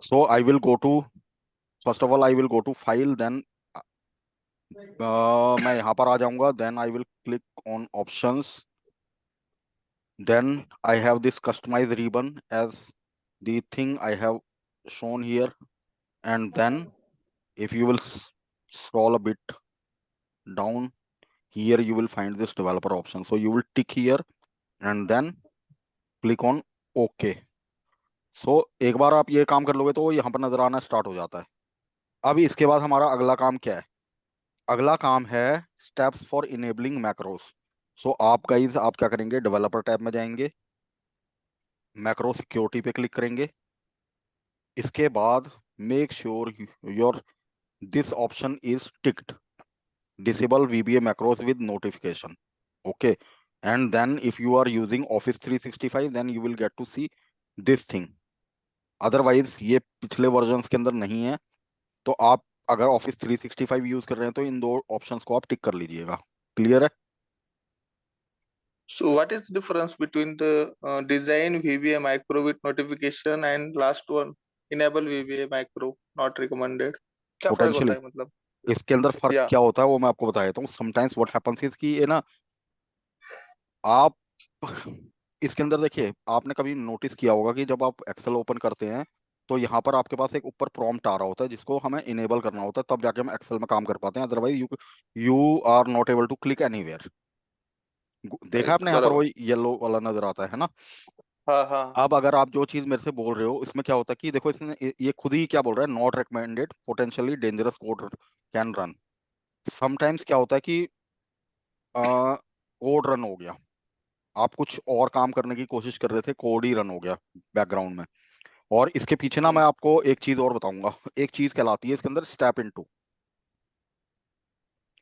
So I will go to, first of all I will go to file, then मैं यहाँ पर आ जाऊंगा, then I will click on options, then I have this customize ribbon as the thing I have shown here, and then if you will scroll a bit down, here you will find this developer option, so you will tick here and then click on OK. सो एक बार आप ये काम कर लोगे तो यहाँ पर नजर आना स्टार्ट हो जाता है। अब इसके बाद हमारा अगला काम क्या है? अगला काम है स्टेप्स फॉर इनेबलिंग मैक्रोस। सो आप गाइज आप क्या करेंगे, डेवलपर टैब में जाएंगे, मैक्रो सिक्योरिटी पे क्लिक करेंगे। इसके बाद make sure your this option is ticked, disable VBA macros with notification. Okay, and then if you are using Office 365 then you will get to see this thing. Otherwise ये पिछले versions के अंदर नहीं है, तो आप अगर ऑफिस 365 यूज कर रहे हैं तो इन दो ऑप्शंस को आप टिक कर लीजिएगा। क्लियर है? So what is the difference between the design VBA macro with notification and last one enable VBA macro not recommended? क्या फर्क होता पोटेंशियली है मतलब? इसके अंदर फर्क या क्या होता है वो मैं आपको बता देता हूँ। समटाइम्स व्हाट हैपेंस इज कि ये ना, आप इसके अंदर देखिए, आपने कभी नोटिस किया होगा कि जब आप एक्सेल ओपन करते हैं तो यहाँ पर आपके पास एक ऊपर प्रॉम्प्ट आ रहा होता है जिसको हमें इनेबल करना होता है, तब जाके हम एक्सेल में काम कर पाते हैं, otherwise you are not able to click anywhere. देखा राइट आपने यहाँ पर वो बराबर। येलो वाला नजर आता है ना? हाँ हाँ। अब अगर आप जो चीज मेरे से बोल रहे हो इसमें क्या होता है कि देखो, इसने ये खुद ही क्या बोल रहा है, not recommended, potentially dangerous code can run. Sometimes क्या होता है कि कोड रन हो गया, आप कुछ और काम करने की कोशिश कर रहे थे, कोड ही रन हो गया बैकग्राउंड में। और इसके पीछे ना मैं आपको एक चीज और बताऊंगा, एक चीज कहलाती है इसके अंदर step into.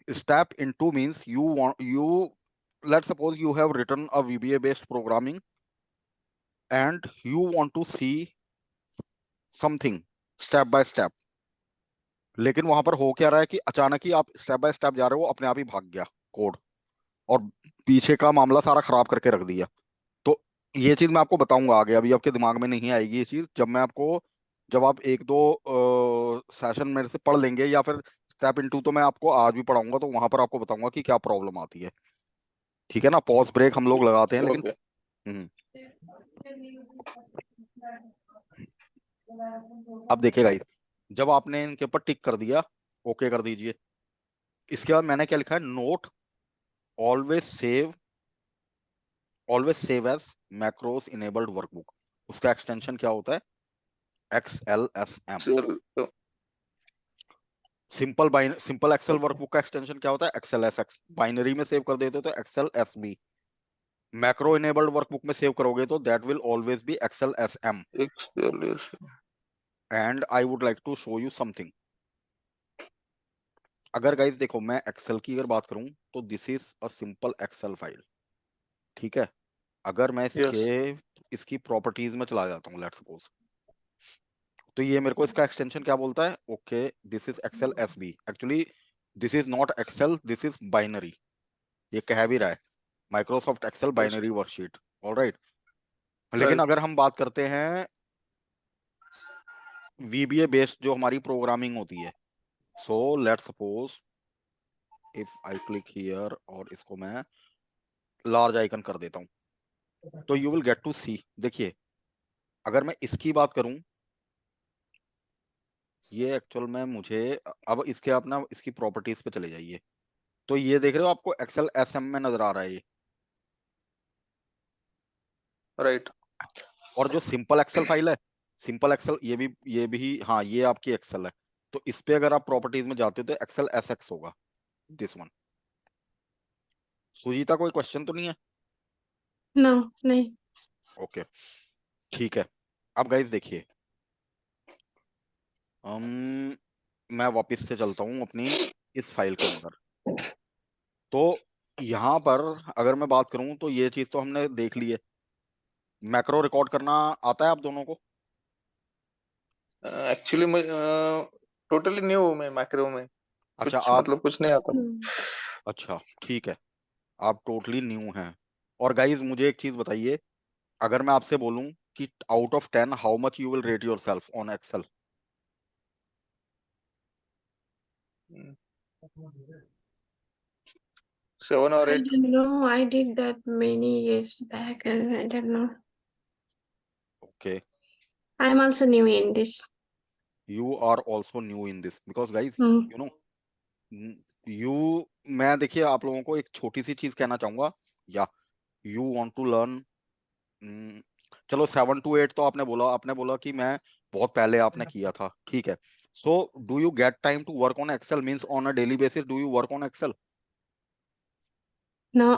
Step into means you want you, let's suppose you have written a VBA based programming and you want to see something step by step, लेकिन वहां पर हो क्या रहा है कि अचानक ही आप स्टेप बाय स्टेप जा रहे हो, अपने आप ही भाग गया कोड और पीछे का मामला सारा खराब करके रख दिया। तो ये चीज मैं आपको बताऊंगा आगे, अभी आपके दिमाग में नहीं आएगी ये चीज, जब मैं आपको, जब आप एक दो सेशन मेरे से पढ़ लेंगे या फिर स्टेप इनटू, तो मैं आपको आज भी पढ़ाऊंगा तो वहां पर आपको बताऊंगा कि क्या प्रॉब्लम आती है। ठीक है ना? पॉज ब्रेक हम लोग लगाते हैं लेकिन। ओके। हम्म, अब देखिएगा, जब आपने इनके ऊपर टिक कर दिया, ओके कर दीजिए। इसके बाद मैंने क्या लिखा है, note always save, always save as macros enabled workbook. उसका एक्सटेंशन क्या होता है? XLSM। चलो। Simple excel okay. वर्कबुक का एक्सटेंशन क्या होता है? XLSX। बाइनरी में सेव कर देते हो तो XLSB। मैक्रो इनेबल्ड वर्कबुक में सेव करोगे तो that will always be XLSM। And I would like to show you something. अगर गाइस देखो, मैं एक्सेल की अगर बात करूं तो this is a simple excel file. ठीक है? अगर मैं यस। इसकी प्रॉपर्टीज में चला जाता हूँ, लेट्स सपोज, तो ये मेरे को इसका एक्सटेंशन क्या बोलता है? Okay, this is excel SB। Actually this is not excel, this is binary. ये कह भी रहा है Microsoft excel yes. Binary worksheet. Alright. लेकिन राइट। अगर हम बात करते हैं VBA बेस्ड जो हमारी प्रोग्रामिंग होती है, so let's suppose if I click here और इसको मैं लार्ज आइकन कर देता हूं, तो यू विल गेट टू सी। देखिए, अगर मैं इसकी बात करूं, ये एक्चुअल में मुझे, अब इसके आप ना इसकी प्रॉपर्टीज पे चले जाइए, तो ये देख रहे हो आपको एक्सेल SM में नजर आ रहा है ये। राइट। और जो सिंपल एक्सेल फाइल है, सिंपल एक्सेल, ये भी हाँ, ये आपकी एक्सेल है। तो इस पे अगर आप प्रॉपर्टीज में जाते हो तो XLSX होगा, दिस वन। सुजीता, कोई क्वेश्चन तो नहीं है? नो नहीं। ओके, ठीक है। अब गाइज देखिए, हम मैं वापस से चलता हूँ अपनी इस फाइल के अंदर। तो यहाँ पर अगर मैं बात करूँ तो ये चीज तो हमने देख ली है। मैक्रो रिकॉर्ड करना आता है आप दोनों को? एक्चुअली मैं टोटली न्यू हूँ मैं मैक्रो में। अच्छा कुछ आप, मतलब कुछ नहीं आता। अच्छा ठीक है, आप टोटली न्यू हैं। और गाइज मुझे एक चीज बताइए, अगर मैं आपसे बोलूं कि out of 10 how much you will rate yourself on Excel? Hmm. 7 or I 8. don't know. I did that many years back, and I don't know. Okay, I'm also new in this. you are also new in this because guys, Hmm. you know, मैं देखिए आप लोगों को एक छोटी सी चीज कहना चाहूंगा, या यू वांट टू लर्न, चलो 7 to 8 तो आपने बोला कि मैं बहुत पहले आपने किया था, ठीक है। So do you get time to work on excel, means on a daily basis do you work on excel? No.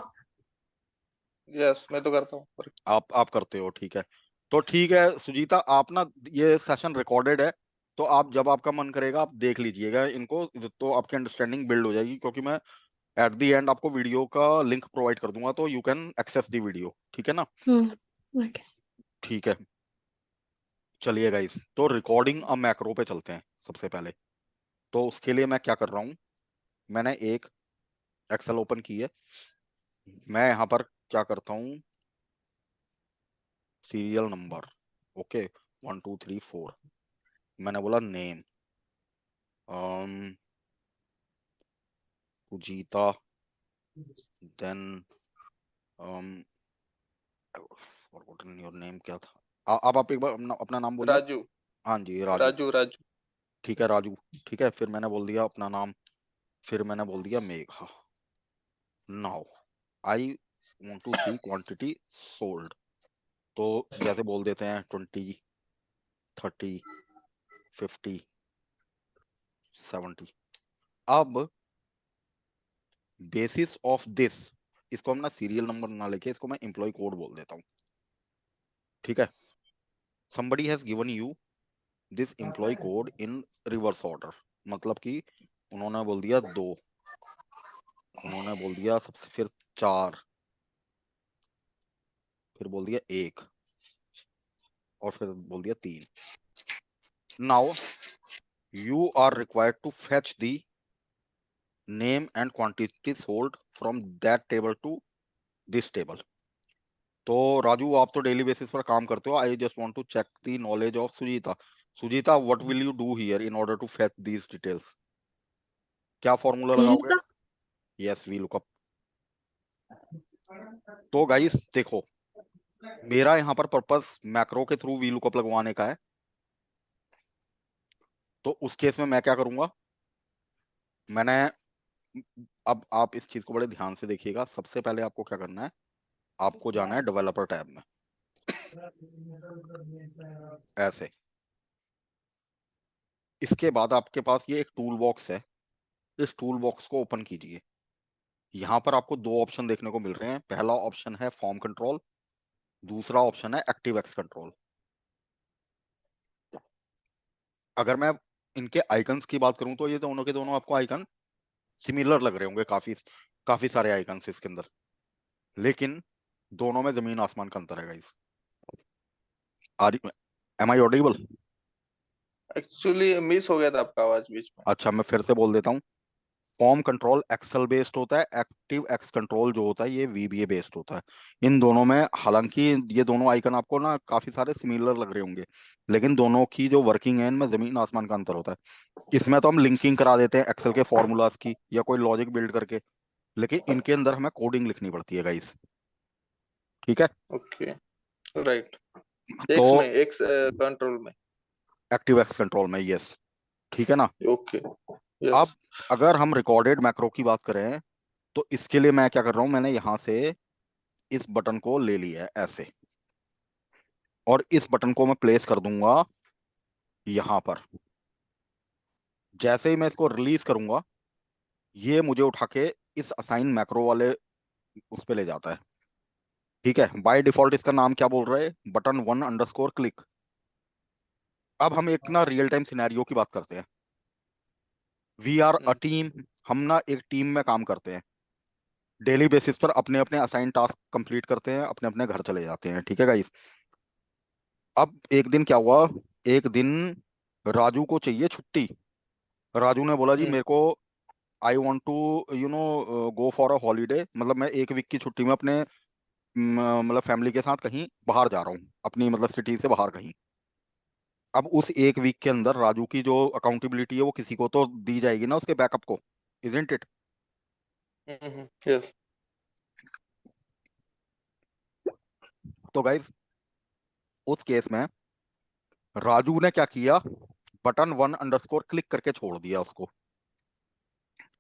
Yes, मैं तो करता हूँ. आप करते हो, ठीक है। तो ठीक है सुजीता, आप ना ये सेशन रिकॉर्डेड है, तो आप जब आपका मन करेगा आप देख लीजिएगा इनको, तो आपकी अंडरस्टैंडिंग बिल्ड हो जाएगी, क्योंकि मैं एट द एंड आपको वीडियो का लिंक प्रोवाइड कर दूंगा, तो you can access the video, ठीक है ना? Hmm. Okay. ठीक है, चलिए गाइस, तो रिकॉर्डिंग अ मैक्रो पे चलते हैं सबसे पहले। तो उसके लिए मैं क्या कर रहा हूँ, मैंने एक एक्सेल ओपन की है, मैं यहाँ पर क्या करता हूँ, सीरियल नंबर, ओके, 1 2 3 4, मैंने बोला name, Sujita, then forgotten your name क्या था, आप एक बार अपना नाम बोलिए। राजू. हाँ जी, राजू, राजू. ठीक है राजू, ठीक है। फिर मैंने बोल दिया अपना नाम, फिर मैंने बोल दिया Megha. Now I want to see quantity sold, तो जैसे बोल देते हैं 20 30 50 70। अब बेसिस ऑफ दिस, इसको हम ना सीरियल नंबर ना लेके इसको मैं एम्प्लॉय कोड बोल देता हूँ, ठीक है। somebody has given you this employee code in reverse order, मतलब कि उन्होंने बोल दिया 2, उन्होंने बोल दिया सबसे फिर 4, फिर बोल दिया 1, और फिर बोल दिया 3। Now you are required to fetch the name and quantity sold from that table to this table। तो राजू, आप तो डेली बेसिस पर काम करते हो, I just want to check the knowledge of Sujita. Sujita, what will you do here in order to fetch these details? क्या formula लगाओगे? VLOOKUP? Yes, V lookup. तो गाइस देखो, मेरा यहाँ पर पर्पस मैक्रो के थ्रू वी लुकअप लगवाने का है, तो उस केस में मैं क्या करूंगा, मैंने, अब आप इस चीज को बड़े ध्यान से देखिएगा, सबसे पहले आपको क्या करना है, आपको जाना है डेवलपर टैब में, ऐसे। इसके बाद आपके पास ये एक टूल बॉक्स है, इस टूल बॉक्स को ओपन कीजिए। यहाँ पर आपको 2 ऑप्शन देखने को मिल रहे हैं, पहला ऑप्शन है फॉर्म कंट्रोल, दूसरा ऑप्शन है एक्टिव एक्स कंट्रोल। अगर मैं इनके आइकन्स की बात करूं तो ये दोनों के दोनों आपको आइकन सिमिलर लग रहे होंगे, काफी काफी सारे आइकन्स इसके अंदर, लेकिन दोनों में जमीन आसमान का अंतर है guys. Are am I audible? Actually miss हो गया था आपका आवाज बीच में. अच्छा, मैं फिर से बोल देता हूँ, फॉर्म कंट्रोल एक्सेल बेस्ड होता है, एक्टिव एक्स कंट्रोल जो होता है ये वीबीए बेस्ड होता है। इन दोनों में, हालांकि ये दोनों आइकन आपको ना काफी सारे सिमिलर लग रहे होंगे, लेकिन दोनों की जो वर्किंग है इनमें जमीन आसमान का अंतर होता है। इसमें तो हम लिंकिंग करा देते हैं एक्सेल के फॉर्मूलाज की या कोई लॉजिक बिल्ड करके, लेकिन इनके अंदर हमें कोडिंग लिखनी पड़ती है गाइस, ठीक है। Okay, right. तो एक्स में, एक्स कंट्रोल में. एक्टिव एक्स कंट्रोल में, यस, ठीक है ना। ओके. यस. अब अगर हम रिकॉर्डेड मैक्रो की बात करें, तो इसके लिए मैं क्या कर रहा हूं, मैंने यहां से इस बटन को ले लिया है ऐसे, और इस बटन को मैं प्लेस कर दूंगा यहां पर। जैसे ही मैं इसको रिलीज करूंगा, ये मुझे उठा के इस असाइन मैक्रो वाले उस पे ले जाता है, ठीक है। बाय डिफॉल्ट इसका नाम क्या बोल रहा है, button1_click। अब हम एक ना रियल टाइम सिनेरियो की बात करते हैं। वी आर अ टीम, हम ना एक टीम में काम करते हैं, डेली बेसिस पर अपने अपने असाइन टास्क कंप्लीट करते हैं, अपने अपने घर चले जाते हैं, ठीक है गाइस। अब एक दिन क्या हुआ, एक दिन राजू को चाहिए छुट्टी। राजू ने बोला जी मेरे को, I want to go for a holiday, मतलब मैं एक वीक की छुट्टी में अपने मतलब फैमिली के साथ कहीं बाहर जा रहा हूँ, अपनी मतलब सिटी से बाहर कहीं। अब उस एक वीक के अंदर राजू की जो अकाउंटेबिलिटी है वो किसी को तो दी जाएगी ना, उसके बैकअप को, इजंट इट? Yes. तो गाइज उस केस में राजू ने क्या किया, बटन 1 अंडरस्कोर क्लिक करके छोड़ दिया उसको।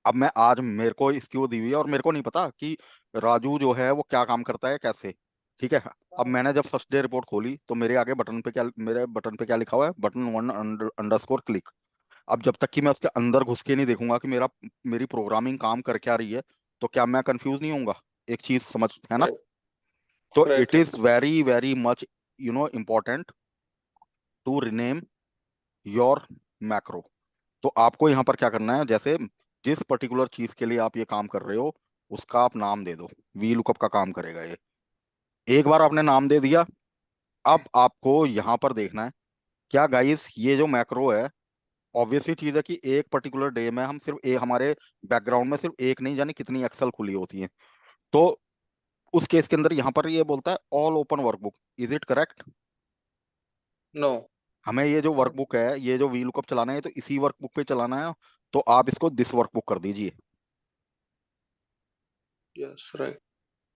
अब मैं आज मेरे को इसकी वो दी हुई है और मेरे को नहीं पता कि राजू जो है वो क्या काम करता है कैसे। ठीक है। अब मैंने जब फर्स्ट डे रिपोर्ट खोली तो मेरे आगे बटन पे क्या, मेरे बटन पे क्या लिखा हुआ है, बटन 1 अंडरस्कोर क्लिक। अब जब तक कि मैं उसके अंदर घुस के नहीं देखूंगा कि मेरी प्रोग्रामिंग काम कर क्या रही है, तो क्या मैं कंफ्यूज नहीं होऊंगा? एक चीज समझ है ना? Right. तो Right. It is very very much important to rename your macro. तो आपको यहाँ पर क्या करना है, जैसे जिस पर्टिकुलर चीज के लिए आप ये काम कर रहे हो उसका आप नाम दे दो। वी लुकअप का काम करेगा ये। एक बार आपने नाम दे दिया, अब आपको यहाँ पर देखना है क्या गाइस, ये जो मैक्रो है, ऑब्वियसली चीज है कि एक पर्टिकुलर डे में हम सिर्फ एक, हमारे बैकग्राउंड में सिर्फ एक नहीं जाने कितनी एक्सेल खुली होती है। तो उस केस के अंदर यहाँ पर ये बोलता है all open workbook, is it correct? No. हमें ये जो वर्कबुक है, ये जो वी लुकअप चलाना है, तो इसी वर्कबुक पे चलाना है। तो आप इसको दिस वर्कबुक कर दीजिए। Yes. Right.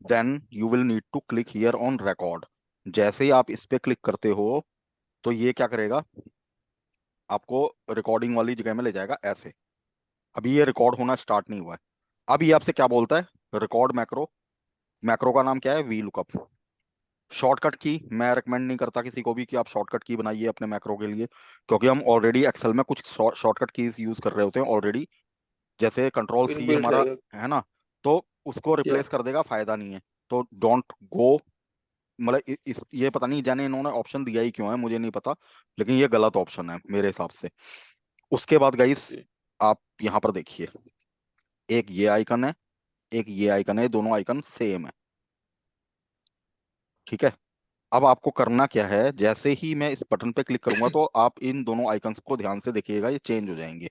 Then you will need to click here on record. जैसे ही आप इस पे क्लिक करते हो तो ये क्या करेगा, आपको रिकॉर्डिंग वाली जगह में ले जाएगा ऐसे। अभी ये रिकॉर्ड होना स्टार्ट नहीं हुआ है। अब ये आपसे क्या बोलता है, रिकॉर्ड मैक्रो। मैक्रो का नाम क्या है, वी लुकअप। शॉर्टकट की मैं रेकमेंड नहीं करता किसी को भी कि आप शॉर्टकट की बनाइए अपने मैक्रो के लिए, क्योंकि हम ऑलरेडी एक्सेल में कुछ शॉर्टकट कीज यूज कर रहे होते हैं ऑलरेडी, जैसे कंट्रोल सी Inbuilt हमारा है. है ना। तो उसको Yeah. रिप्लेस कर देगा, फायदा नहीं है। तो डोंट गो, मतलब इस ये पता नहीं जाने इन्होंने ऑप्शन दिया ही क्यों है, मुझे नहीं पता, लेकिन ये गलत ऑप्शन है मेरे हिसाब से। उसके बाद गाइस जी. आप यहाँ पर देखिए, एक ये आइकन है, एक ये आइकन है, दोनों आइकन सेम है। ठीक है। अब आपको करना क्या है, जैसे ही मैं इस बटन पे क्लिक करूंगा तो आप इन दोनों आइकन्स को ध्यान से देखिएगा, ये चेंज हो जाएंगे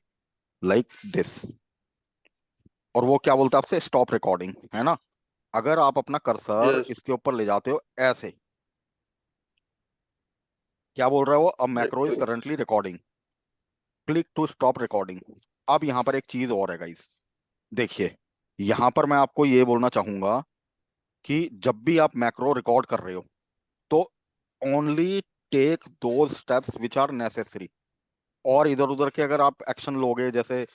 लाइक दिस। और वो क्या बोलता है आपसे, स्टॉप रिकॉर्डिंग, है ना? अगर आप अपना कर्सर Yes. इसके ऊपर ले जाते हो ऐसे, क्या बोल रहा है वो, a macro is Right. Currently recording, click to stop recording. अब यहाँ पर एक चीज और है गाइस, देखिए, यहाँ पर मैं आपको ये बोलना चाहूंगा कि जब भी आप मैक्रो रिकॉर्ड कर रहे हो तो only take those steps which are necessary. और इधर उधर के अगर आप एक्शन लोगे, जैसे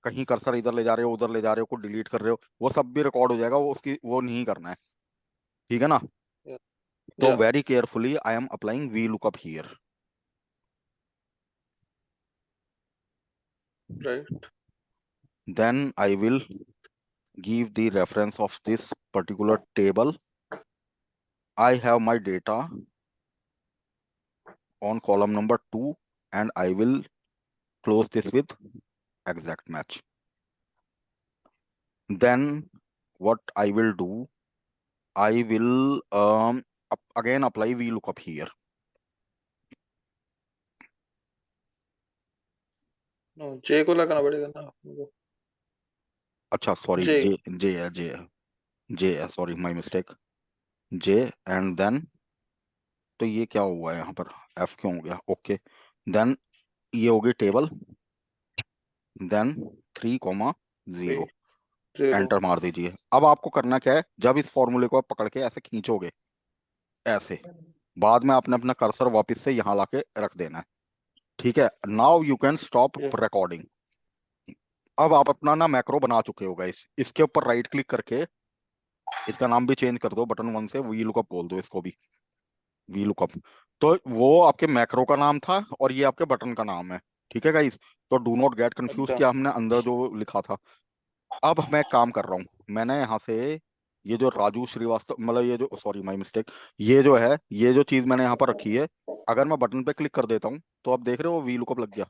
कहीं कर्सर इधर ले जा रहे हो उधर ले जा रहे हो, कुछ डिलीट कर रहे हो, वो सब भी रिकॉर्ड हो जाएगा, वो उसकी वो नहीं करना है। ठीक है ना? Yeah. तो Yeah. Very carefully I am applying V lookup here. Right. Then I will give the reference of this particular table. I have my data on column number 2 and I will close this with exact match. Then what I will do, I will again apply VLOOKUP here. No. J को लगाना पड़ेगा ना हमको. अच्छा sorry, J. J है, sorry my mistake. J and then, तो ये क्या हुआ है यहाँ पर, एफ क्यों हो गया, ओके। देन ये हो गई टेबल, देन 3,0, 3,0. एंटर मार दीजिए। अब आपको करना क्या है, जब इस फॉर्मूले को आप पकड़ के ऐसे खींचोगे ऐसे, बाद में आपने अपना कर्सर वापस से यहाँ लाके रख देना है। ठीक है, now you can stop Yeah. Recording. अब आप अपना ना मैक्रो बना चुके हो गाइस, इसके ऊपर राइट क्लिक करके इसका नाम भी चेंज कर दो, बटन 1 से वी लुकअप बोल दो इसको भी, वी लुकअप। तो वो आपके मैक्रो का नाम था और ये आपके बटन का नाम है। ठीक है गाइस, तो डू नॉट गेट कंफ्यूज अच्छा. किया हमने अंदर जो लिखा था। अब मैं एक काम कर रहा हूँ, मैंने यहाँ से ये जो राजू श्रीवास्तव, मतलब ये जो, सॉरी माय मिस्टेक, ये जो है, ये जो चीज मैंने यहाँ पर रखी है, अगर मैं बटन पे क्लिक कर देता हूँ तो आप देख रहे हो वी लुकअप लग गया।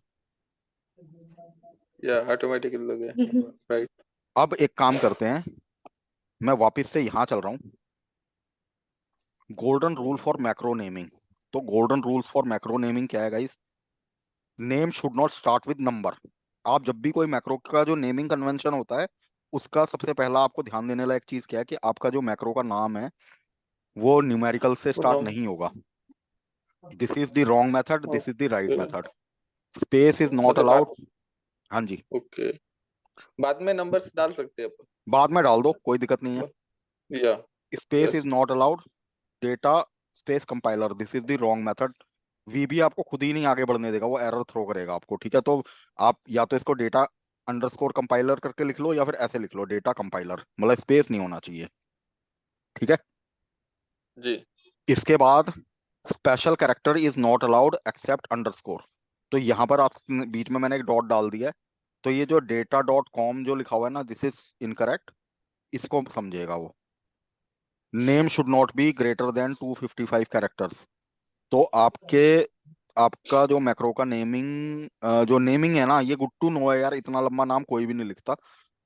Yeah. Automatically लग गया. Right. अब एक काम करते हैं, मैं वापस से यहाँ चल रहा हूँ, golden rule for macro naming. तो golden rules for macro naming क्या है guys, name should not start with number. आप जब भी कोई मैक्रो का जो नेमिंग कन्वेंशन होता है, उसका सबसे पहला आपको ध्यान देने लायक चीज क्या है कि आपका जो मैक्रो का नाम है वो न्यूमेरिकल से स्टार्ट wrong. नहीं होगा। This is the wrong method, this is the right Okay. Method. Space is not अच्छा अलाउड। हाँ जी, ओके, बाद में नंबर्स डाल सकते हैं अपन। बाद में डाल दो, कोई दिक्कत नहीं है। या space is yes not allowed, data space compiler, this is the wrong method. VB आपको खुद ही नहीं आगे बढ़ने देगा, वो एरर थ्रो करेगा आपको। ठीक है, तो आप या तो इसको डेटा अंडरस्कोर कंपाइलर करके लिख लो, या फिर ऐसे लिख लो डेटा कंपाइलर, मतलब स्पेस नहीं होना चाहिए। ठीक है, जी। इसके बाद special character is not allowed except underscore. तो यहाँ पर आप बीच में मैंने एक डॉट डाल दिया है, तो ये जो डेटा डॉट कॉम जो लिखा हुआ है ना, दिस इज इनकरेक्ट, इसको समझेगा वो। Name should not be greater than 255 characters. तो आपका जो मैक्रो का नेमिंग, जो नेमिंग है ना, ये गुड टू नो है यार, इतना लंबा नाम कोई भी नहीं लिखता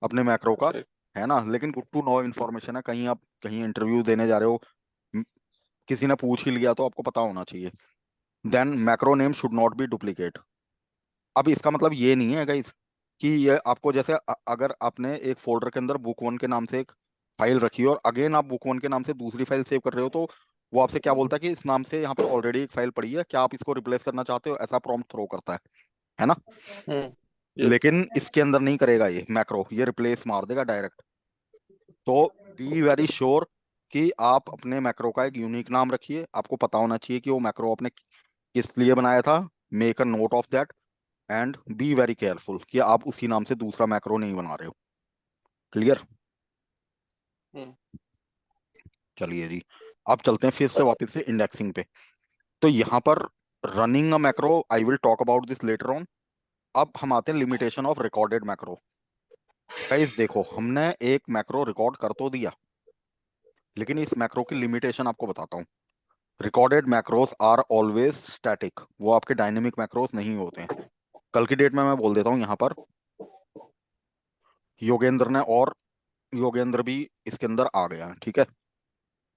अपने मैक्रो का, Correct. है ना। लेकिन गुड टू नो इन्फॉर्मेशन है, कहीं आप कहीं इंटरव्यू देने जा रहे हो, म- किसी ने पूछ ही लिया तो आपको पता होना चाहिए। Then macro name should not be duplicate. अब इसका मतलब ये नहीं है गाइस कि ये आपको जैसे अगर आपने एक फोल्डर के अंदर बुक वन के नाम से एक फाइल रखी है और अगेन आप बुक वन के नाम से दूसरी फाइल सेव कर रहे हो, तो वो आपसे क्या बोलता है कि इस नाम से यहाँ पर ऑलरेडी एक फाइल पड़ी है, क्या आप इसको रिप्लेस करना चाहते हो, ऐसा प्रॉम्प्ट थ्रो करता है ना। यस लेकिन इसके अंदर नहीं करेगा ये मैक्रो, ये रिप्लेस मार देगा डायरेक्ट। तो बी वेरी श्योर कि आप अपने मैक्रो का एक यूनिक नाम रखिए, आपको पता होना चाहिए कि वो मैक्रो आपने किस लिए बनाया था। Make a note of that and be very careful कि आप उसी नाम से दूसरा मैक्रो नहीं बना रहे हो। क्लियर। चलिए जी, अब चलते हैं फिर से वापस से इंडेक्सिंग पे। तो यहाँ पर running a macro, I will talk about this later on. अब हम आते हैं limitation of recorded macro. Guys देखो, हमने एक मैक्रो रिकॉर्ड कर तो दिया, लेकिन इस मैक्रो की लिमिटेशन आपको बताता हूँ। Recorded macros are always static, वो आपके डायनेमिक मैक्रोस नहीं होते हैं। कल की डेट में मैं बोल देता हूँ यहाँ पर, योगेंद्र ने और योगेंद्र भी इसके अंदर आ गया, ठीक है।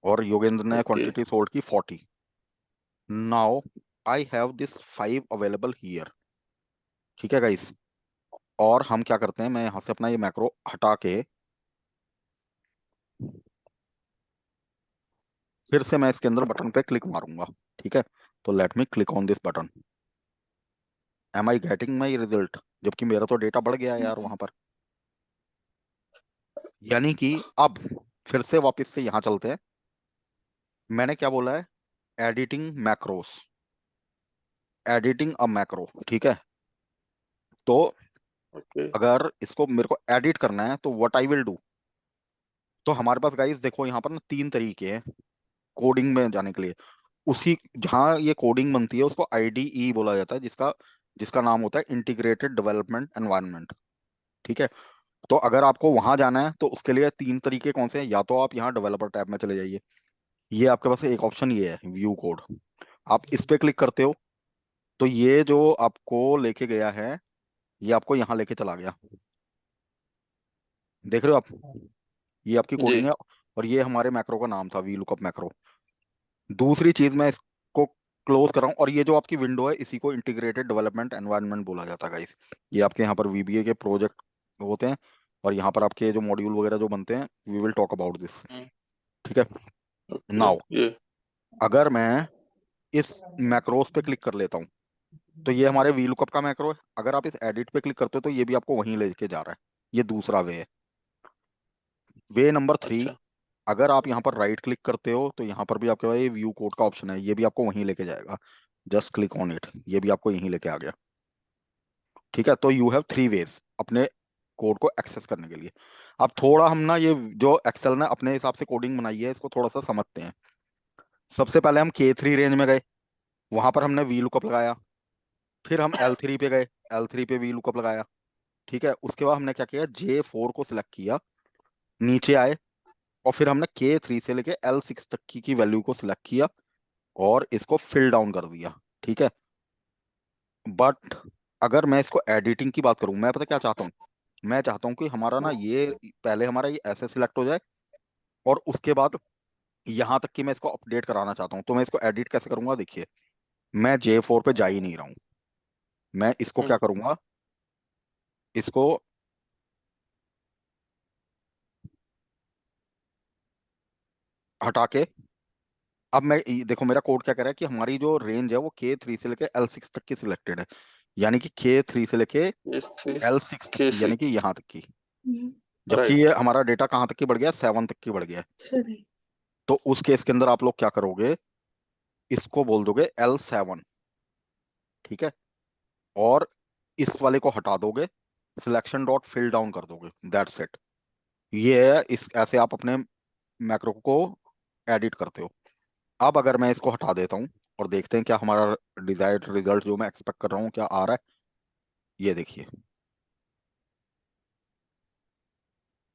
और योगेंद्र ने ओके क्वांटिटी सोल्ड की 40। Now I have this 5 available here. ठीक है गाइस, और हम क्या करते हैं, मैं यहाँ से अपना ये मैक्रो हटा के फिर से मैं इसके अंदर बटन पे क्लिक मारूंगा। ठीक है, तो let me click on this button. Am I getting my result, जबकि मेरा तो डेटा बढ़ गया है यार वहां पर। यानी कि अब फिर से वापस से यहाँ चलते हैं। मैंने क्या बोला है, editing macros, editing a macro. ठीक है, तो ओके अगर इसको मेरे को एडिट करना है तो व्हाट आई विल डू। तो हमारे पास गाइस देखो यहाँ पर ना 3 तरीके हैं कोडिंग में जाने के लिए। उसी जहाँ ये कोडिंग बनती है उसको आईडीई बोला जाता है, जिसका जिसका नाम होता है इंटीग्रेटेड डेवलपमेंट एनवायरनमेंट। ठीक है, तो अगर आपको वहां जाना है तो उसके लिए 3 तरीके कौन से हैं, या तो आप यहाँ डेवलपर टैब में चले जाइए, ये आपके पास एक ऑप्शन ये है व्यू कोड, आप इस पे क्लिक करते हो तो ये जो आपको लेके गया है, ये आपको यहाँ लेके चला गया। देख रहे हो आप, ये आपकी जी कोडिंग है, और ये हमारे मैक्रो का नाम था वी लुकअप मैक्रो। दूसरी चीज मैं इसको क्लोज कर रहा हूँ, और ये जो आपकी विंडो है इसी को इंटीग्रेटेड डेवलपमेंट एनवायरनमेंट बोला जाता है गाइस। ये आपके यहाँ पर वीबीए के प्रोजेक्ट होते हैं, और यहाँ पर आपके जो मॉड्यूल वगैरह जो बनते हैं, we will talk about this. ठीक है, ओके नाउ ये अगर मैं इस मैक्रोस पे क्लिक कर लेता हूँ, तो ये हमारे वी लुकअप का मैक्रो है। अगर आप इस एडिट पे क्लिक करते हो तो ये भी आपको वहीं लेके जा रहा है। ये दूसरा वे है। वे नंबर 3, अच्छा अगर आप यहाँ पर राइट क्लिक करते हो तो यहाँ पर भी आपके पास ये व्यू कोड का ऑप्शन है, ये भी आपको वहीं लेके जाएगा। जस्ट क्लिक ऑन इट, ये भी आपको यहीं लेके आ गया। ठीक है, तो यू हैव 3 वेज अपने कोड को एक्सेस करने के लिए। अब थोड़ा हम ना ये जो एक्सेल ने अपने हिसाब से कोडिंग बनाई है इसको थोड़ा सा समझते हैं। सबसे पहले हम K3 रेंज में गए, वहां पर हमने वी लुकअप लगाया। फिर हम L3 पे गए, L3 पे वी लुकअप लगाया। ठीक है, उसके बाद हमने क्या किया, J4 को सिलेक्ट किया, नीचे आए, और फिर हमने K3 से लेके L6 तक की वैल्यू को सिलेक्ट किया और इसको फिल डाउन कर दिया। ठीक है, बट अगर मैं इसको एडिटिंग की बात करूं, मैं पता क्या चाहता हूँ, मैं चाहता हूँ कि हमारा ना ये पहले हमारा ये ऐसे सिलेक्ट हो जाए, और उसके बाद यहाँ तक कि मैं इसको अपडेट कराना चाहता हूँ। तो मैं इसको एडिट कैसे करूंगा, देखिए, मैं J4 पे जा ही नहीं रहा हूँ। मैं इसको क्या करूंगा, इसको हटा के अब देखो मेरा कोड क्या कह रहा है कि हमारी जो रेंज है वो K3 से लेके L6 तक की सिलेक्टेड है, यानी कि K3 से लेके K3 L6 तक की, यानी कि K6 यहाँ तक की। Mm. जबकि राइट। ये हमारा डेटा कहाँ तक की बढ़ गया, 7 तक की बढ़ गया है। Sorry. तो उस केस के अंदर आप लोग क्या करोगे, इसको बोल दोगे L7, ठीक है, और इस वाले को हटा दोगे, सिलेक्शन डॉट फिल डाउन कर दोगे, दैट्स इट। ये है, इस ऐसे आप अपने मैक्रो को एडिट करते हो। अब अगर मैं इसको हटा देता हूँ और देखते हैं क्या हमारा डिजायर्ड रिजल्ट जो मैं एक्सपेक्ट कर रहा हूँ क्या आ रहा है, ये देखिए।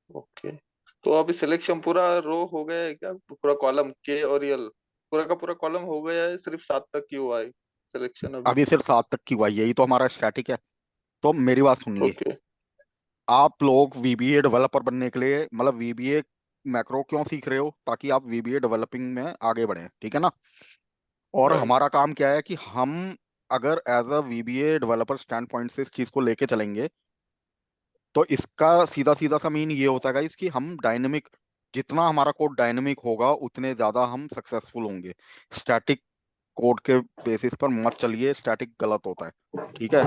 ओके, तो अभी सिलेक्शन पूरा रो हो गया है क्या, पूरा कॉलम के और यल पूरा का पूरा कॉलम हो गया है, सिर्फ 7 तक ही हुआ है सिलेक्शन अभी? अभी सिर्फ 7 तक की हुआ है, यही तो हमारा स्टैटिक है। तो मेरी बात सुनिए, ओके। आप लोग वीबीए डेवलपर बनने के लिए, मतलब वीबीए मैक्रो क्यों सीख रहे हो, ताकि आप वीबीए डेवलपिंग में आगे बढ़े, ठीक है ना। और राइट। हमारा काम क्या है कि हम अगर as a VBA developer standpoint से इस चीज को लेके चलेंगे, तो इसका सीधा सीधा सा मीन ये होता है इसकी, हम डायनेमिक, जितना हमारा कोड डायनेमिक होगा उतने ज्यादा हम सक्सेसफुल होंगे। स्टैटिक कोड के बेसिस पर मत चलिए, स्टैटिक गलत होता है, ठीक है।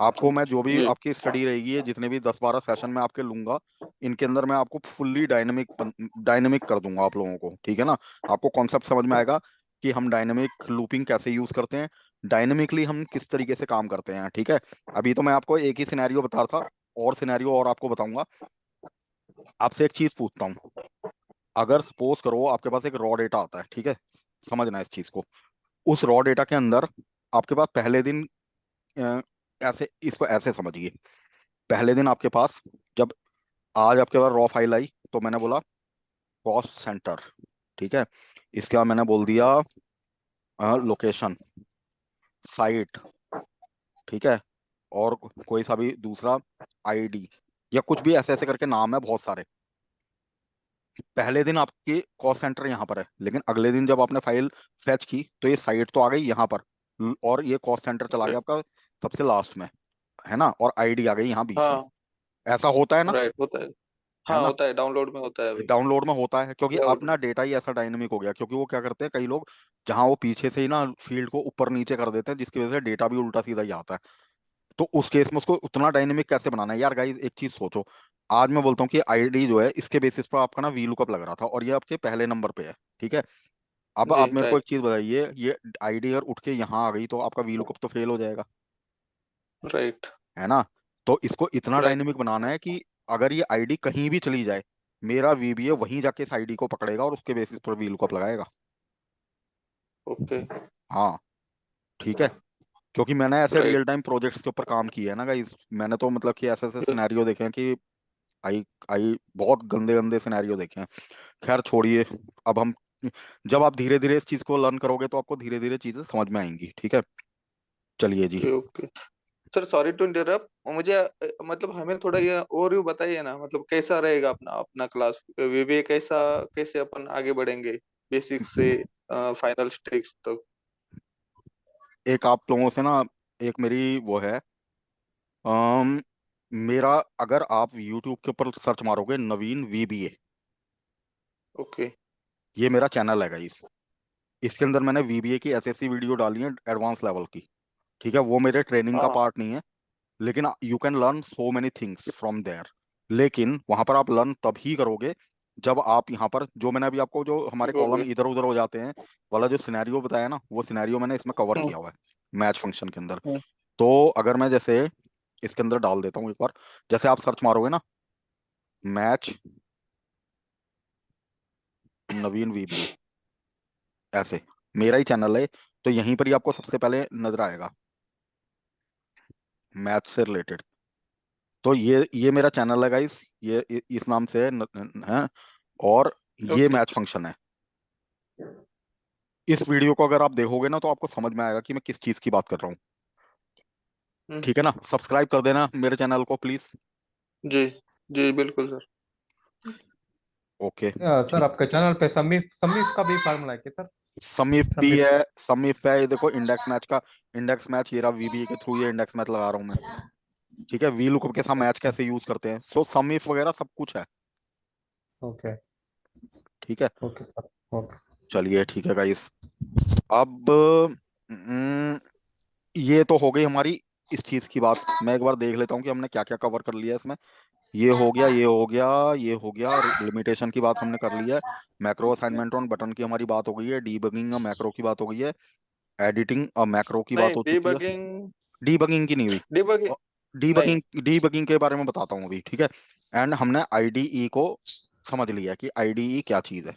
आपको मैं जो भी जी। आपकी स्टडी रहेगी, ये जितने भी 10-12 सेशन में आपके लूंगा, इनके अंदर मैं आपको फुल्ली डायनेमिक कर दूंगा आप लोगों को, ठीक है ना। आपको कॉन्सेप्ट समझ में आएगा कि हम डायनेमिक लूपिंग कैसे यूज करते हैं, डायनेमिकली हम किस तरीके से काम करते हैं, ठीक है। अभी तो मैं आपको एक ही सिनेरियो बता रहा था, और सिनेरियो और आपको बताऊंगा। आपसे एक चीज पूछता हूँ, अगर सपोज करो आपके पास एक रॉ डेटा आता है, ठीक है, समझना इस चीज को। उस रॉ डेटा के अंदर आपके पास पहले दिन, अ, ऐसे इसको ऐसे समझिए, पहले दिन आपके पास, जब आज आपके पास रॉ फाइल आई, तो मैंने बोला कॉस्ट सेंटर, ठीक है। इसके बाद मैंने बोल दिया लोकेशन, साइट, ठीक है, और कोई सा भी दूसरा आईडी, या कुछ भी ऐसे ऐसे करके नाम है बहुत सारे। पहले दिन आपके कॉस्ट सेंटर यहाँ पर है, लेकिन अगले दिन जब आपने फाइल फेच की तो ये साइट तो आ गई यहाँ पर, और ये कॉस्ट सेंटर चला गया आपका सबसे लास्ट में, है ना, और आईडी आ गई यहाँ बीच में। हाँ। ऐसा होता है ना, राइट, होता है। है हाँ ना। होता है, डाउनलोड में होता है अभी। डाउनलोड में होता है क्योंकि क्लाउड अपना में। डेटा ही ऐसा डायनेमिक हो गया, क्योंकि वो क्या करते हैं कई लोग, जहां वो पीछे से ही ना फील्ड को ऊपर नीचे कर देते हैं, जिसकी वजह से डेटा भी उल्टा सीधा ही आता है। तो उस केस में उसको उतना डायनेमिक कैसे बनाना है यार गाइस, एक चीज सोचो। आज मैं बोलता हूँ कि आईडी जो है, इसके बेसिस पर आपका ना वी लुकअप लग रहा था, और ये आपके पहले नंबर पे है, ठीक है। अब जी। आप मेरे को एक राइट। चीज बताइए, ये आईडी अगर उठ के यहाँ आ गई तो आपका वी लुकअप तो फेल हो जाएगा, राइट। है ना। तो इसको इतना राइट। डायनेमिक बनाना है कि अगर ये आईडी कहीं भी चली जाए, मेरा वीबीए वहीं जाके इस आईडी को पकड़ेगा और उसके बेसिस पर वी लुकअप लगाएगा। ओके। हाँ, ठीक है। क्योंकि मैंने ऐसे रियल राइट। टाइम प्रोजेक्ट्स के ऊपर काम किया है ना गाइस, मैंने तो मतलब कि ऐसे ऐसे सिनेरियो देखे हैं कि आई आई बहुत गंदे गंदे सिनेरियो देखे हैं। खैर छोड़िए, अब हम, जब आप धीरे धीरे इस चीज को लर्न करोगे तो आपको धीरे धीरे चीजें समझ में आएंगी, ठीक है। चलिए जी। Okay. Okay sir, sorry to interrupt, मुझे मतलब हमें थोड़ा ये ओवरव्यू बताइए ना, मतलब कैसा रहेगा अपना अपना क्लास वीबीए, कैसा कैसे अपन आगे बढ़ेंगे बेसिक से फाइनल स्टेज तक। एक आप लोगों से ना, एक मेरी वो है, अम, मेरा, अगर आप YouTube के ऊपर सर्च मारोगे नवीन वीबीए, ओके। ये मेरा चैनल है गाइस। इसके अंदर मैंने वीबीए की ऐसी ऐसी वीडियो डाली है एडवांस लेवल की, ठीक है। वो मेरे ट्रेनिंग का हाँ। पार्ट नहीं है, लेकिन you can learn so many things from there. लेकिन वहां पर आप लर्न तभी करोगे जब आप यहाँ पर, जो मैंने अभी आपको, जो हमारे कॉलम ओके। इधर उधर हो जाते हैं वाला जो सिनेरियो बताया ना, वो सिनेरियो मैंने इसमें कवर हम्म। किया हुआ है मैच फंक्शन के अंदर। हम्म। तो अगर मैं जैसे इसके अंदर डाल देता हूँ एक बार, जैसे आप सर्च मारोगे ना, मैच नवीन वीबीए, ऐसे, मेरा ही चैनल है, तो यहीं पर ही आपको सबसे पहले नजर आएगा मैथ से रिलेटेड। तो ये मेरा चैनल है गाइस, ये इस नाम से है, है, और ये ओके। मैच फंक्शन है। इस वीडियो को अगर आप देखोगे ना तो आपको समझ में आएगा कि मैं किस चीज की बात कर रहा हूँ, हम्म। ठीक है ना। सब्सक्राइब कर देना मेरे चैनल को प्लीज। जी। जी बिल्कुल सर। ओके, सर ठीक। आपके चैनल पे समीफ समीफ का भी फार्मूला है क्या सर? समीप भी समीफ। है, समीप है, ये देखो इंडेक्स मैच का, इंडेक्स मैच ये रहा, वीबीए के थ्रू ये इंडेक्स मैच लगा रहा हूँ मैं, ठीक है। वी लुकअप के साथ मैच अच्छा। कैसे यूज करते हैं, सो समीप वगैरह सब कुछ है, ओके। ठीक है। Okay sir. ओके। चलिए ठीक है गाइस। अब ये तो हो गई हमारी इस चीज की बात। मैं एक बार देख लेता हूँ कि हमने क्या क्या कवर कर लिया है इसमें। ये हो गया, ये हो गया, ये हो गया। लिमिटेशन की बात हमने कर ली है। मैक्रो असाइनमेंट ऑन बटन की हमारी बात हो गई है। डीबगिंग मैक्रो की बात हो गई है। एडिटिंग मैक्रो की बात नहीं, हो चुकी है। डीबगिंग। डीबगिंग की नहीं हुई। डीबगिंग नहीं। डीबगिंग डीबगिंग के बारे में बताता हूँ अभी, ठीक है। एंड हमने आईडीई को समझ लिया कि आईडीई क्या चीज है।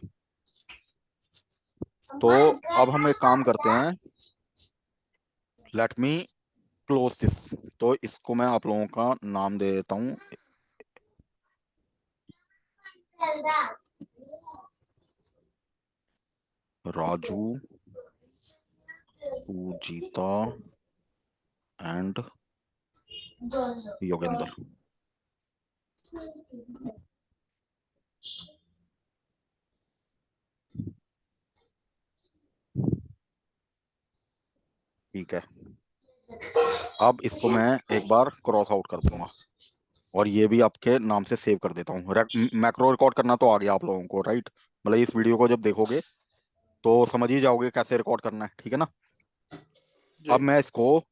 तो अब हम एक काम करते हैं, लेट मी क्लोज दिस। तो इसको मैं आप लोगों का नाम दे देता हूँ। राजू, पूजिता एंड योगेंद्र। ठीक है। अब इसको मैं एक बार क्रॉस आउट कर दूंगा और ये भी आपके नाम से सेव कर देता हूँ। मैक्रो रिकॉर्ड करना तो आ गया आप लोगों को, राइट? मतलब इस वीडियो को जब देखोगे तो समझ ही जाओगे कैसे रिकॉर्ड करना है, ठीक है ना। अब जी। मैं इसको,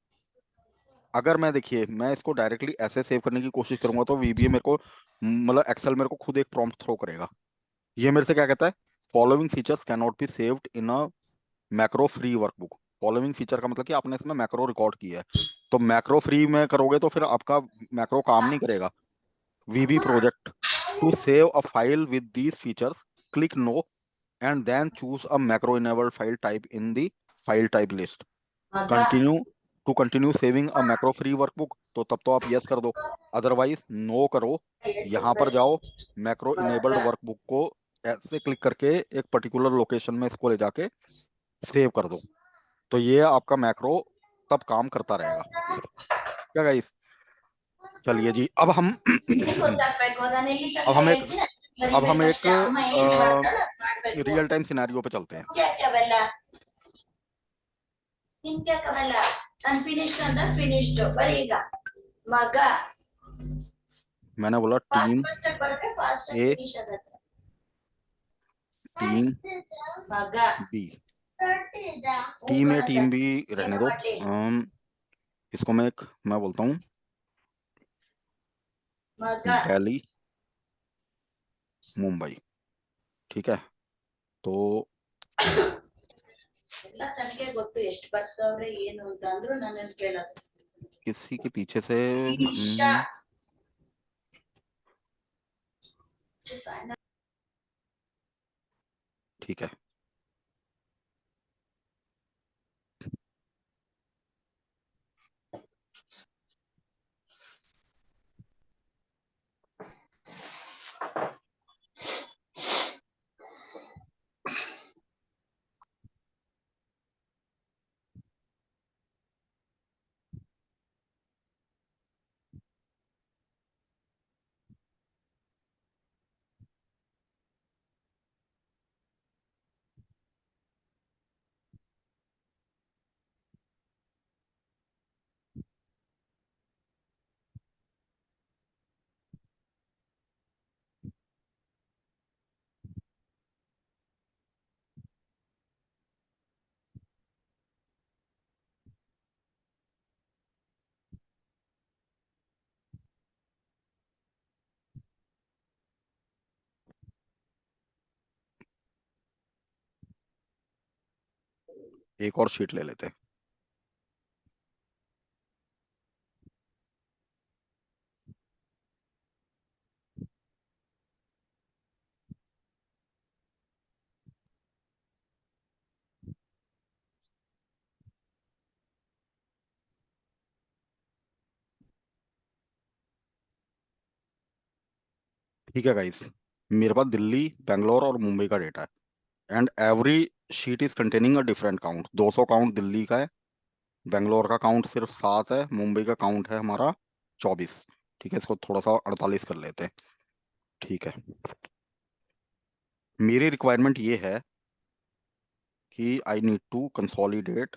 अगर मैं, देखिए, मैं इसको डायरेक्टली ऐसे सेव करने की कोशिश करूंगा तो वीबीए मेरे को, मतलब एक्सेल मेरे को खुद एक प्रॉम्प्ट थ्रो करेगा। ये मेरे से क्या कहता है, following features can not be saved in a macro free workbook. Following feature का मतलब कि आपने इसमें मैक्रो रिकॉर्ड किया है, तो मैक्रो फ्री में करोगे तो फिर आपका मैक्रो काम नहीं करेगा। VB project to save a file with these features, click no and then choose a macro enabled file type in the file type list. Continue to continue saving a macro free workbook, तो तब तो आप yes कर दो, otherwise no करो। यहाँ पर जाओ, मैक्रो इनेबल्ड वर्कबुक को ऐसे क्लिक करके एक पर्टिकुलर लोकेशन में इसको ले जाके सेव कर दो, तो ये आपका मैक्रो तब काम करता रहेगा। क्या गाइस? चलिए जी, अब हम अब हम एक अब हम एक रियल टाइम सिनेरियो पे चलते हैं। मैंने बोला टीम ए, टीम बी। टीम ए टीम बी रहने दो। इसको मैं बोलता हूँ दिल्ली, मुंबई। ठीक है, तो किसी के पीछे से ठीक है। एक और शीट ले लेते हैं। ठीक है गाइस, मेरे पास दिल्ली, बेंगलोर और मुंबई का डेटा है and every sheet is containing a different count. 200 count Delhi का है, बेंगलोर का काउंट सिर्फ 7 है, मुंबई का काउंट है हमारा 24। ठीक है, इसको थोड़ा सा 48 कर लेते हैं। ठीक है, मेरी रिक्वायरमेंट ये है कि आई नीड टू कंसोलिडेट।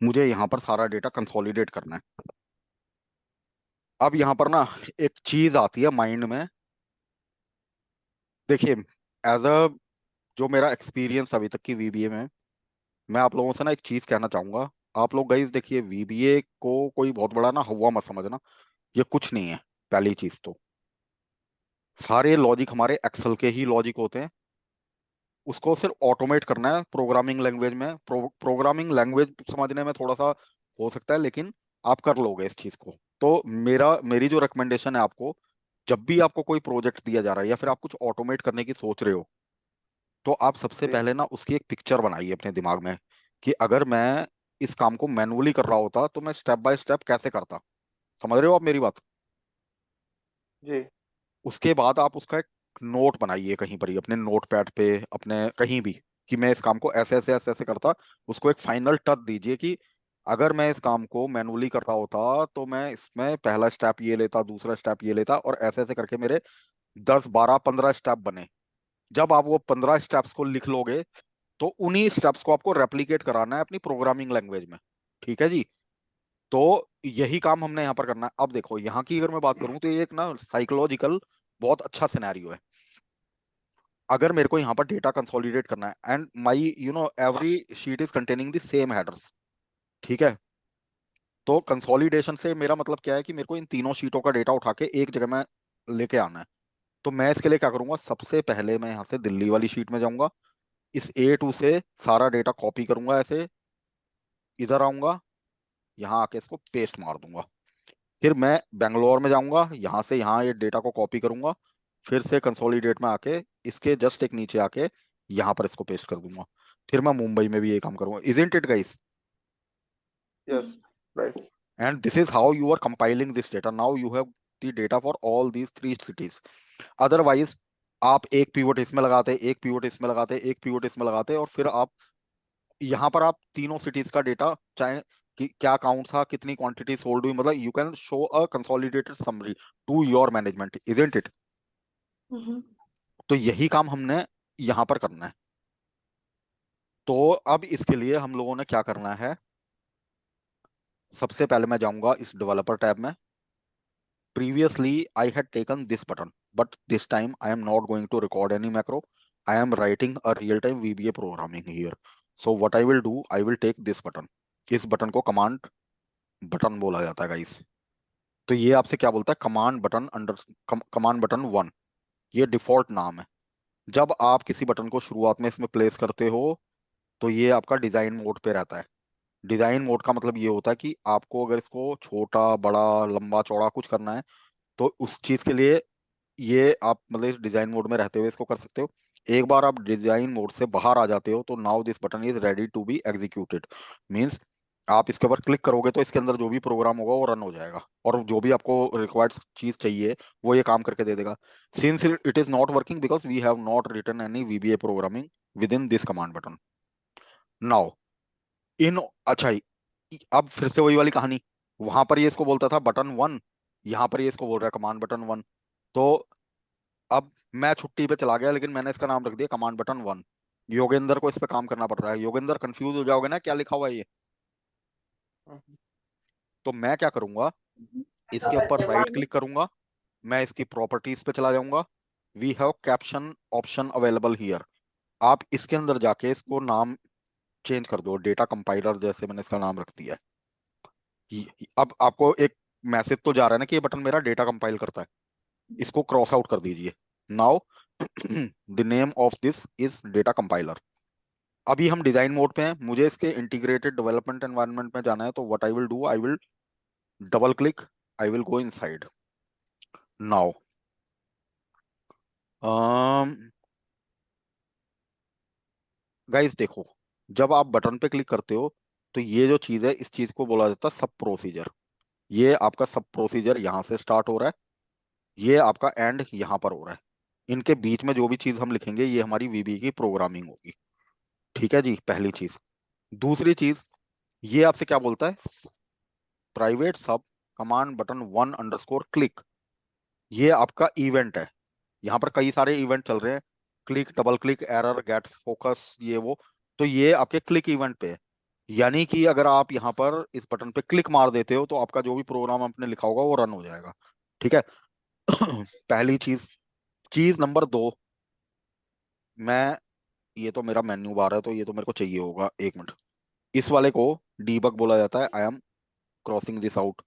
मुझे यहाँ पर सारा डेटा कंसोलिडेट करना है। अब यहाँ पर ना एक चीज आती है माइंड में देखिए, एज अ जो मेरा एक्सपीरियंस अभी तक की वीबीए में, मैं आप लोगों से ना एक चीज कहना चाहूंगा। आप लोग गाइस देखिए, वीबीए को कोई बहुत बड़ा ना हवा मत समझना, ये कुछ नहीं है। पहली चीज तो सारे लॉजिक हमारे एक्सेल के ही लॉजिक होते हैं, उसको सिर्फ ऑटोमेट करना है प्रोग्रामिंग लैंग्वेज में। प्रोग्रामिंग लैंग्वेज समझने में थोड़ा सा हो सकता है, लेकिन आप कर लोगे इस चीज को। तो मेरी जो रिकमेंडेशन है आपको, जब भी आपको कोई प्रोजेक्ट दिया जा रहा है या फिर आप कुछ ऑटोमेट करने की सोच रहे हो, तो आप सबसे जी पहले ना उसकी एक पिक्चर बनाइए अपने दिमाग में कि अगर मैं इस काम को मैनुअली कर रहा होता तो मैं स्टेप बाय स्टेप कैसे करता। समझ रहे हो आप मेरी बात? जी उसके बाद आप उसका एक नोट बनाइए कहीं पर ही, अपने नोट पैड पे, अपने कहीं भी, कि मैं इस काम को ऐसे ऐसे ऐसे ऐसे करता। उसको एक फाइनल टच दीजिए कि अगर मैं इस काम को मैनुअली कर रहा होता तो मैं इसमें पहला स्टेप ये लेता, दूसरा स्टेप ये लेता, और ऐसे ऐसे करके मेरे 10 12 15 स्टेप बने। जब आप वो 15 स्टेप्स को लिख लोगे, तो उन्हीं स्टेप्स को आपको रेप्लिकेट कराना है अपनी प्रोग्रामिंग लैंग्वेज में। ठीक है जी? तो यही काम हमने यहाँ पर करना है। अब देखो, यहाँ की अगर मैं बात करूँ तो ये एक ना साइकोलॉजिकल बहुत अच्छा सिनेरियो है। अगर मेरे को यहाँ पर डेटा कंसोलिडेट करना है and my every sheet is containing the same headers, ठीक है? तो कंसोलिडेशन से मेरा मतलब क्या है कि मेरे को इन तीनों शीटों का डेटा उठा के एक जगह में लेके आना है। तो मैं इसके लिए क्या करूंगा, सबसे पहले मैं यहाँ से दिल्ली वाली शीट में जाऊंगा, इस A2 से सारा डेटा कॉपी करूंगा, ऐसे इधर आऊंगा, यहाँ आके इसको पेस्ट मार दूंगा। फिर मैं बेंगलोर में जाऊंगा, यहाँ से यहाँ ये डेटा को कॉपी करूंगा, फिर से कंसोलिडेट में आके इसके जस्ट एक नीचे आके यहाँ पर इसको पेस्ट कर दूंगा। फिर मैं मुंबई में भी ये काम करूंगा। Isn't it guys? Yes right and this is how you are compiling this data. Now you have the data for all these 3 cities। Otherwise आप एक पीवोट इसमें लगाते, एक पीवोट इसमें लगाते, एक पीवोट इसमें लगाते, और फिर आप यहाँ पर आप तीनों सिटीज का डेटा, चाहे कि क्या अकाउंट था, कितनी क्वांटिटी सोल्ड हुई, मतलब you can show a consolidated summary to your management, isn't it? Mhm. तो यही काम हमने यहाँ पर करना है। तो अब इसके लिए हम लोगों ने क्या करना है, सबसे पहले मैं जाऊंगा इस डेवलपर टैब में। Previously I had taken this button, but this time I am not going to record any macro. I am writing a real time VBA programming here. So what I will do, I will take this button. इस button को command button बोला जाता है guys. तो ये आपसे क्या बोलता है, command button under, command button 1, ये डिफॉल्ट नाम है। जब आप किसी बटन को शुरुआत में इसमें प्लेस करते हो, तो ये आपका डिजाइन मोड पे रहता है। डिजाइन मोड का मतलब ये होता है कि आपको अगर इसको छोटा बड़ा लंबा चौड़ा कुछ करना है, तो उस चीज के लिए ये आप मतलब इस डिजाइन मोड में रहते हुए इसको कर सकते हो। एक बार आप डिजाइन मोड से बाहर आ जाते हो, तो now this button is ready to be executed. Means आप इसके ऊपर क्लिक करोगे तो इसके अंदर जो भी प्रोग्राम होगा वो रन हो जाएगा, और जो भी आपको रिक्वायर्ड चीज चाहिए वो ये काम करके दे देगा। Since it is not working because we have not written any VBA programming within this command button. Now in अच्छा, अब फिर से वही वाली कहानी। वहां पर ये इसको बोलता था बटन 1, यहाँ पर ये इसको बोल रहा है कमांड बटन 1। तो अब मैं छुट्टी पे चला गया, लेकिन मैंने इसका नाम रख दिया कमांड बटन 1। योगेंद्र को इस पे काम करना पड़ रहा है। योगेंद्र कंफ्यूज हो जाओगे ना क्या लिखा हुआ है ये। तो मैं क्या करूंगा, इसके ऊपर राइट क्लिक करूंगा, मैं इसकी प्रॉपर्टीज पे चला जाऊंगा। We have caption option available here. आप इसके अंदर जाके इसको नाम चेंज कर दो, डेटा कंपाइलर जैसे मैंने इसका नाम रख दिया है। अब आपको एक मैसेज तो जा रहा है ना कि ये बटन मेरा डेटा कंपाइल करता है। इसको क्रॉस आउट कर दीजिए। Now the name of this is data compiler. अभी हम डिजाइन मोड पे हैं, मुझे इसके इंटीग्रेटेड डेवलपमेंट एनवायरनमेंट में जाना है, तो what I will do, I will double click, I will go inside. Now guys देखो, जब आप बटन पे क्लिक करते हो, तो ये जो चीज है, इस चीज को बोला जाता है सब प्रोसीजर। ये आपका सब प्रोसीजर यहाँ से स्टार्ट हो रहा है, ये आपका एंड यहाँ पर हो रहा है। इनके बीच में जो भी चीज हम लिखेंगे ये हमारी वीबी की प्रोग्रामिंग होगी। ठीक है जी, पहली चीज। दूसरी चीज, ये आपसे क्या बोलता है, प्राइवेट सब कमांड बटन 1 अंडरस्कोर क्लिक। ये आपका इवेंट है। यहाँ पर कई सारे इवेंट चल रहे हैं, click, double click, error, get focus, ये वो। तो ये आपके क्लिक इवेंट पे है। यानी कि अगर आप यहाँ पर इस बटन पे क्लिक मार देते हो, तो आपका जो भी प्रोग्राम आपने लिखा होगा वो रन हो जाएगा। ठीक है? पहली चीज। चीज नंबर 2, मैं ये तो मेरा मेन्यू बार है, तो ये तो मेरे को चाहिए होगा। एक मिनट, इस वाले को डीबग बोला जाता है। I am crossing this out.